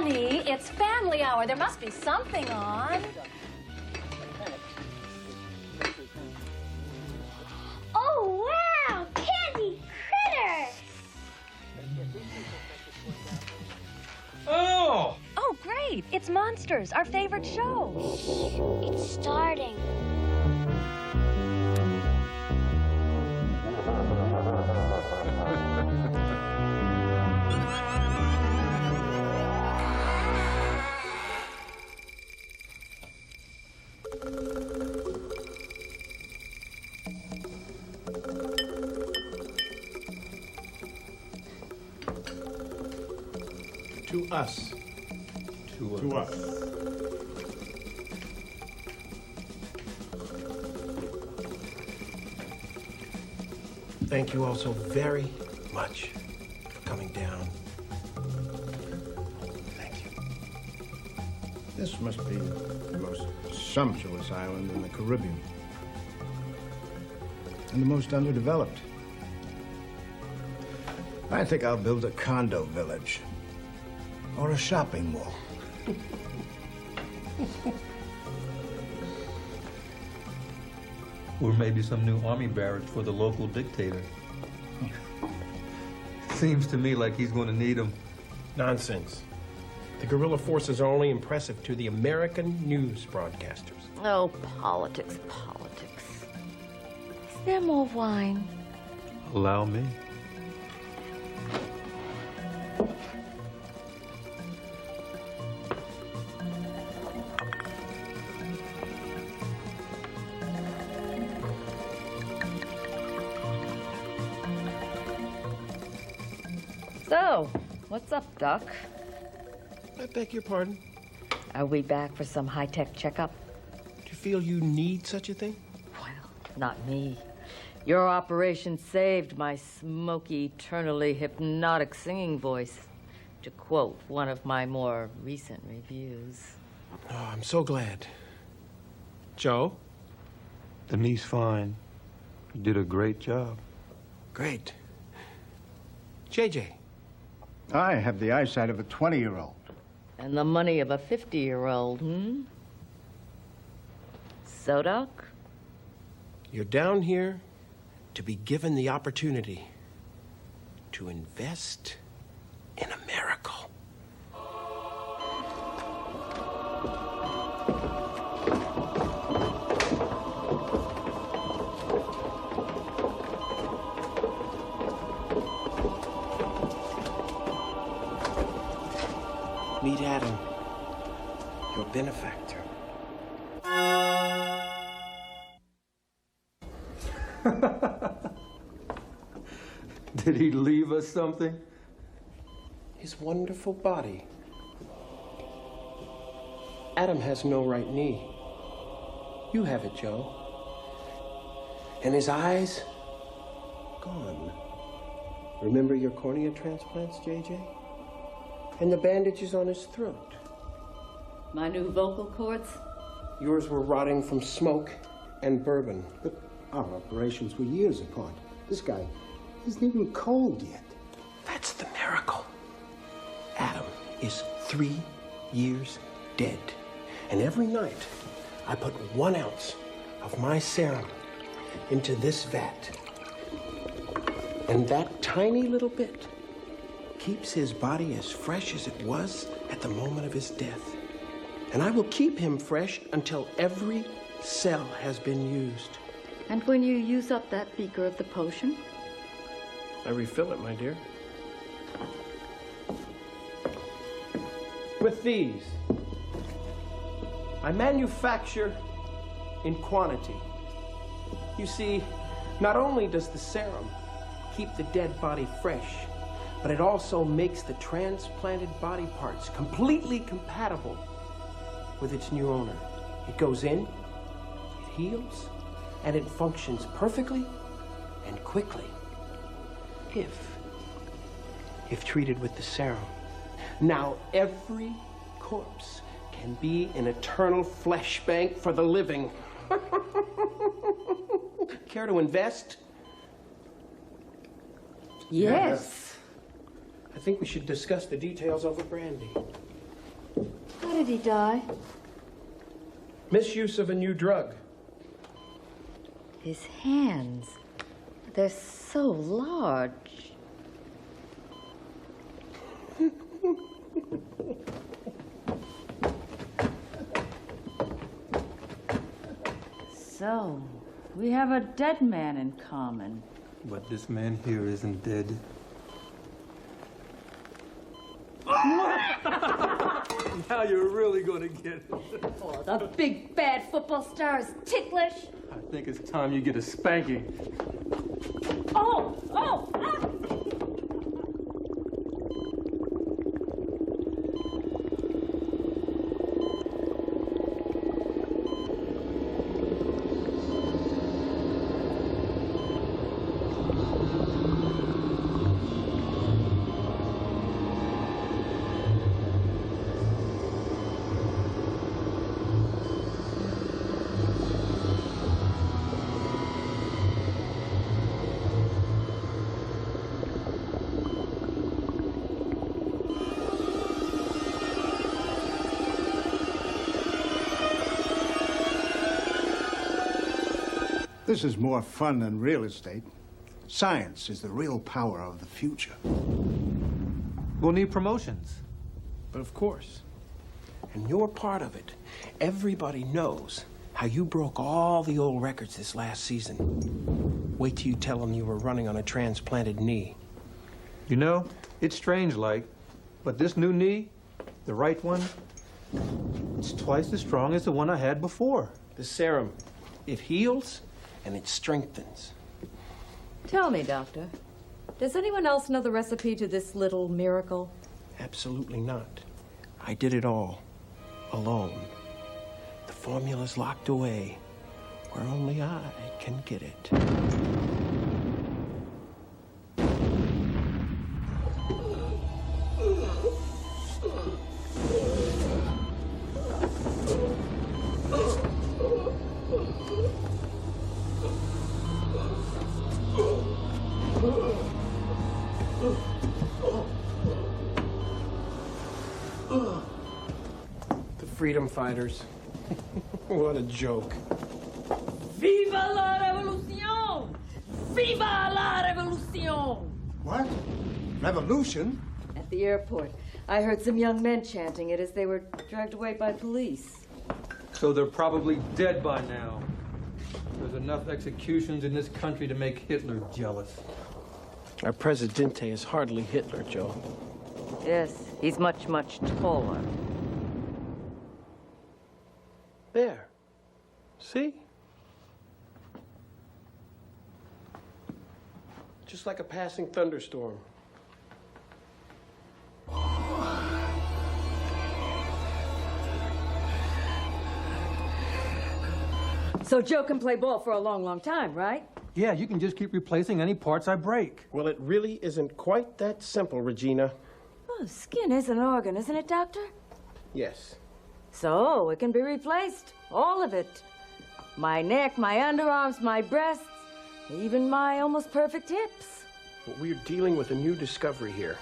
Honey, it's family hour. There must be something on. Oh, wow! Candy critters! Oh! Oh, great. It's Monsters, our favorite show. It's starting. To us. To us. Thank you all so very much for coming down. Thank you. This must be the most sumptuous island in the Caribbean. And the most underdeveloped. I think I'll build a condo village. Or a shopping mall. Or maybe some new army barracks for the local dictator. Seems to me like he's going to need them. Nonsense. The guerrilla forces are only impressive to the American news broadcasters. Oh, politics, politics. Is there more wine? Allow me. So, what's up, Doc? I beg your pardon? Are we back for some high-tech checkup? Do you feel you need such a thing? Well, not me. Your operation saved my smoky, eternally hypnotic singing voice, to quote one of my more recent reviews. Oh, I'm so glad. Joe? The knee's fine. You did a great job. Great. JJ? I have the eyesight of a 20-year-old. And the money of a 50-year-old, So, Doc? You're down here to be given the opportunity to invest in a miracle. Meet Adam, your benefactor. Did he leave us something? His wonderful body. Adam has no right knee. You have it, Joe. And his eyes? Gone. Remember your cornea transplants, JJ? And the bandages on his throat. My new vocal cords? Yours were rotting from smoke and bourbon. But our operations were years apart. This guy isn't even cold yet. That's the miracle. Adam is 3 years dead. And every night, I put 1 ounce of my serum into this vat. And that tiny little bit keeps his body as fresh as it was at the moment of his death. And I will keep him fresh until every cell has been used. And when you use up that beaker of the potion? I refill it, my dear. With these, I manufacture in quantity. You see, not only does the serum keep the dead body fresh, but it also makes the transplanted body parts completely compatible with its new owner. It goes in, it heals, and it functions perfectly and quickly. If treated with the serum. Now every corpse can be an eternal flesh bank for the living. Care to invest? Yes. I think we should discuss the details over brandy. did he die? Misuse of a new drug. His hands. They're so large. So, we have a dead man in common. But this man here isn't dead. Now you're really gonna get it. Oh, the big bad football star is ticklish. I think it's time you get a spanking. Oh! Oh! Ah! This is more fun than real estate. Science is the real power of the future. We'll need promotions. But of course. And you're part of it. Everybody knows how you broke all the old records this last season. Wait till you tell them you were running on a transplanted knee. You know, it's strange, like, but this new knee, the right one, it's twice as strong as the one I had before. The serum, it heals and it strengthens. Tell me, Doctor, does anyone else know the recipe to this little miracle? Absolutely not. I did it all, alone. The formula's locked away, where only I can get it. The freedom fighters. What a joke. Viva la revolution! Viva la revolution! What? Revolution? At the airport, I heard some young men chanting it as they were dragged away by police. So they're probably dead by now. There's enough executions in this country to make Hitler jealous. Our Presidente is hardly Hitler, Joe. Yes, he's much, much taller. There. See? Just like a passing thunderstorm. So Joe can play ball for a long, long time, right? Yeah, you can just keep replacing any parts I break. Well, it really isn't quite that simple, Regina. Oh, skin is an organ, isn't it, Doctor? Yes. So it can be replaced. All of it. My neck, my underarms, my breasts, even my almost perfect hips. But we're dealing with a new discovery here,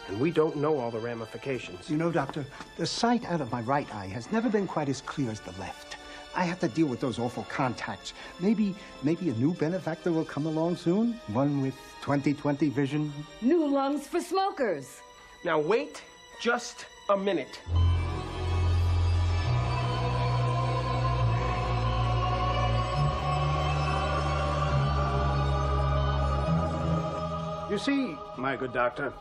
and we don't know all the ramifications. You know, Doctor, the sight out of my right eye has never been quite as clear as the left. I have to deal with those awful contacts. Maybe a new benefactor will come along soon? One with 20/20 vision? New lungs for smokers. Now wait just a minute. You see, my good doctor,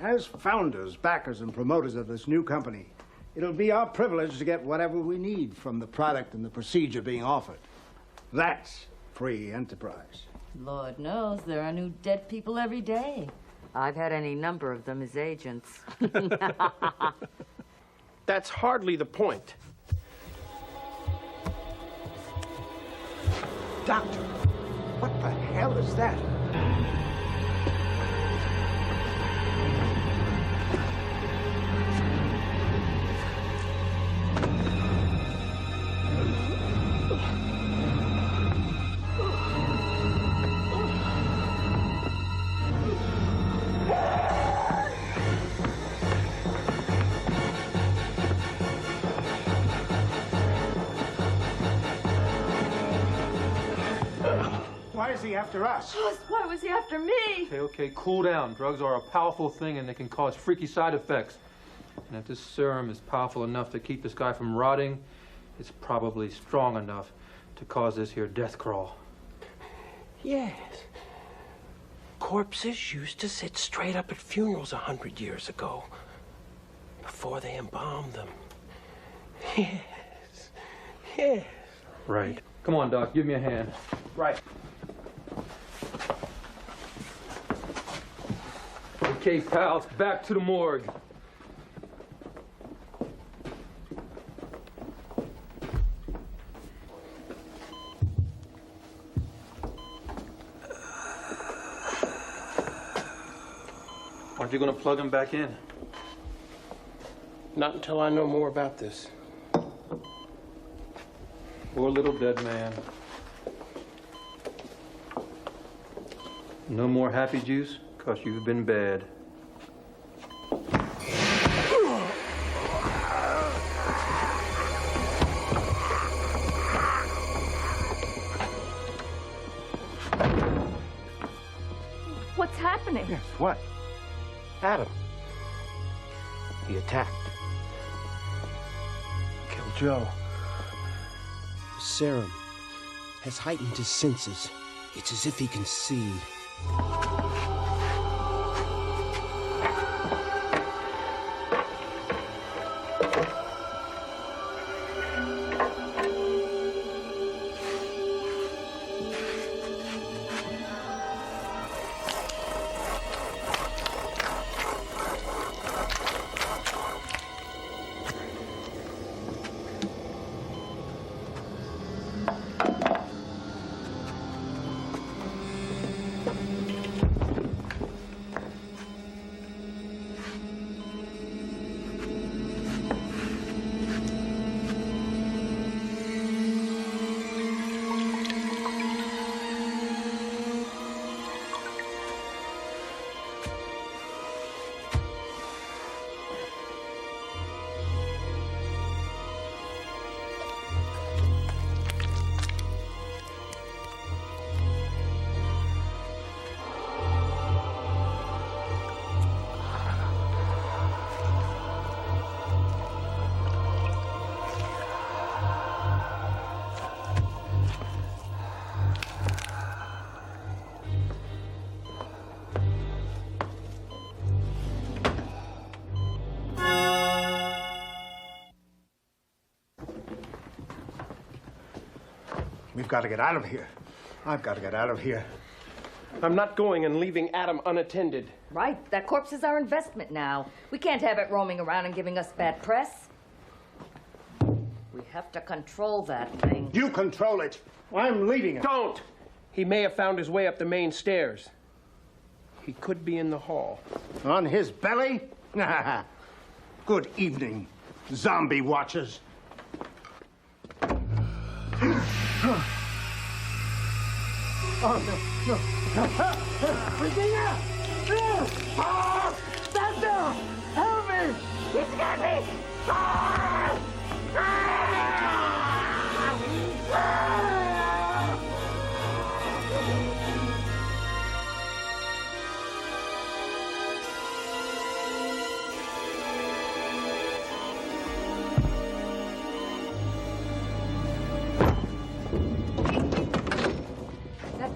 as founders, backers, and promoters of this new company, it'll be our privilege to get whatever we need from the product and the procedure being offered. That's free enterprise. Lord knows there are new dead people every day. I've had any number of them as agents. That's hardly the point. Doctor, what the hell is that? he after us? Why was he after me? Okay, cool down. Drugs are a powerful thing and they can cause freaky side effects. And if this serum is powerful enough to keep this guy from rotting, it's probably strong enough to cause this here death crawl. Yes. Corpses used to sit straight up at funerals 100 years ago, before they embalmed them. Yes. Yes. Right. Come on, Doc, give me a hand. Right. Okay, pals, back to the morgue. Aren't you going to plug him back in? Not until I know more about this. Poor little dead man. No more happy juice, 'cause you've been bad. What's happening? Yes, what? Adam. He attacked. Killed Joe. The serum has heightened his senses. It's as if he can see. We've got to get out of here. I've got to get out of here. I'm not going and leaving Adam unattended. Right. That corpse is our investment now. We can't have it roaming around and giving us bad press. We have to control that thing. You control it. I'm leaving it. Don't! He may have found his way up the main stairs. He could be in the hall. On his belly? Good evening, zombie watchers. Oh, no, no. Regina! Oh, Santa! Help me! He's got me!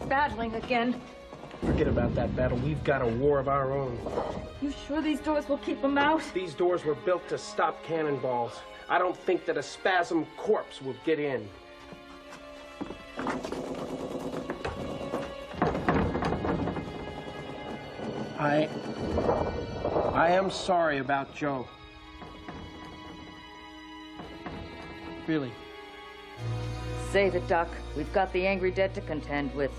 Battling again. Forget about that battle. We've got a war of our own. You sure these doors will keep them out? These doors were built to stop cannonballs. I don't think that a spasm corpse will get in. I am sorry about Joe. Really. Save it, Doc. We've got the angry dead to contend with.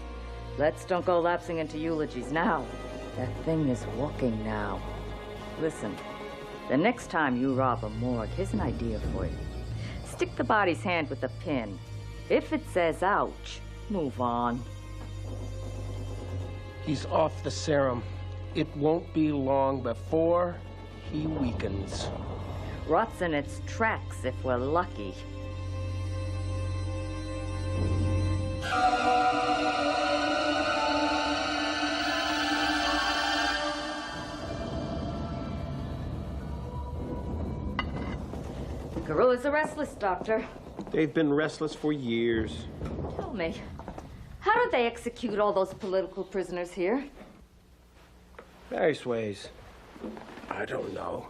Let's don't go lapsing into eulogies now. That thing is walking now. Listen, the next time you rob a morgue, here's an idea for you. Stick the body's hand with a pin. If it says ouch, move on. He's off the serum. It won't be long before he weakens. Rots in its tracks if we're lucky. Guerrillas are restless, Doctor. They've been restless for years. Tell me, how do they execute all those political prisoners here? Various ways. I don't know.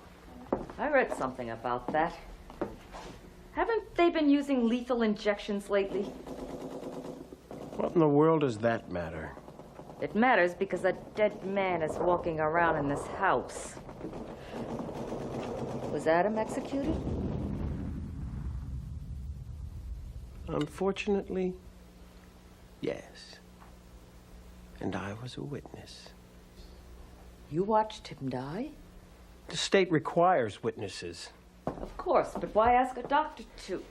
I read something about that. Haven't they been using lethal injections lately? What in the world does that matter? It matters because a dead man is walking around in this house. Was Adam executed? Unfortunately, yes. And I was a witness. You watched him die? The state requires witnesses. Of course, but why ask a doctor to?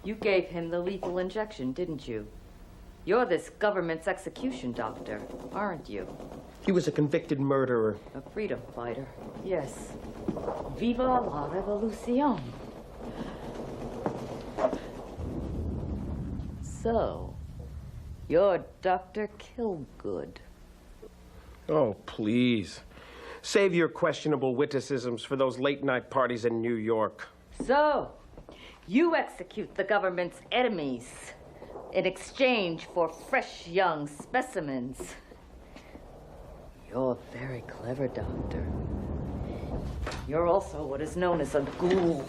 You gave him the lethal injection, didn't you? You're this government's execution doctor, aren't you? He was a convicted murderer. A freedom fighter, yes. Viva la revolution. So, you're Dr. Kilgood. Oh, please. Save your questionable witticisms for those late-night parties in New York. So, you execute the government's enemies in exchange for fresh young specimens. You're very clever, Doctor. You're also what is known as a ghoul.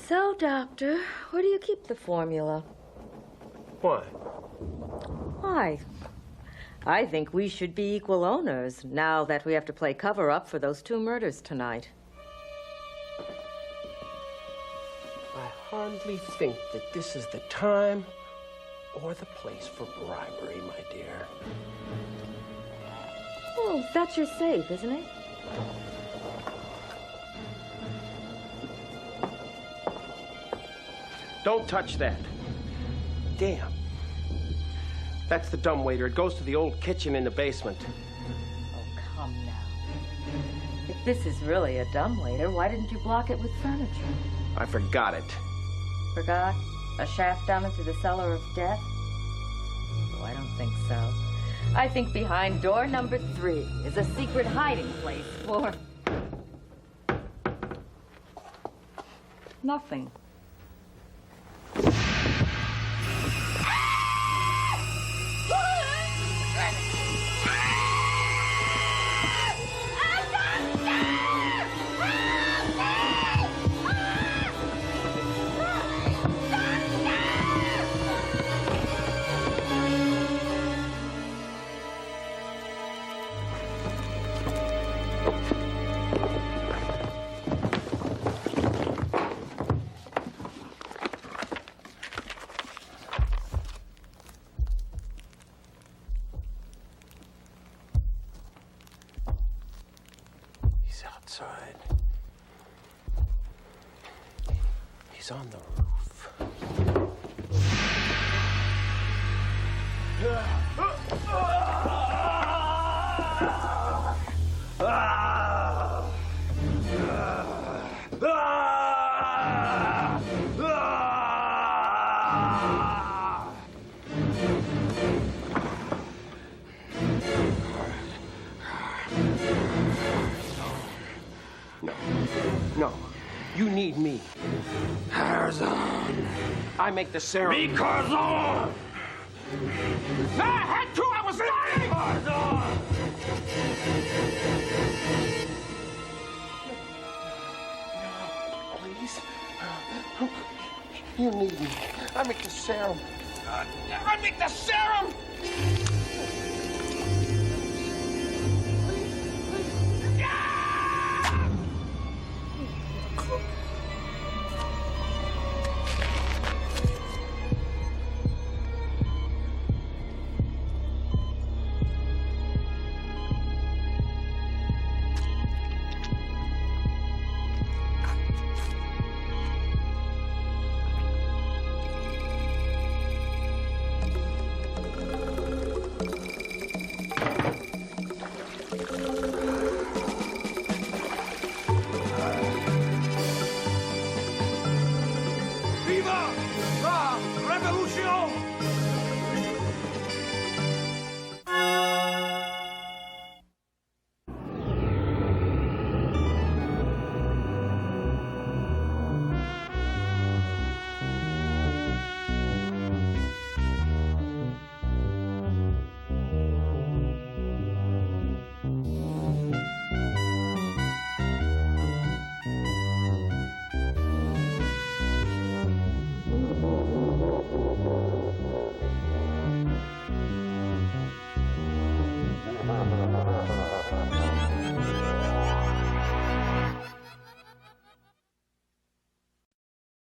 So, Doctor, where do you keep the formula? Why? Why? I think we should be equal owners now that we have to play cover-up for those 2 murders tonight. I hardly think that this is the time or the place for bribery, my dear. Oh, that's your safe, isn't it? Don't touch that. Damn. That's the dumbwaiter. It goes to the old kitchen in the basement. Oh, come now. If this is really a dumbwaiter, why didn't you block it with furniture? I forgot it. Forgot? A shaft down into the cellar of death? Oh, I don't think so. I think behind door number 3 is a secret hiding place for... nothing. Outside. He's on the roof. No, you need me. Tarzan. I make the serum. Because I had to, I was lying! Please. You need me. I make the serum. I make the serum! revolution!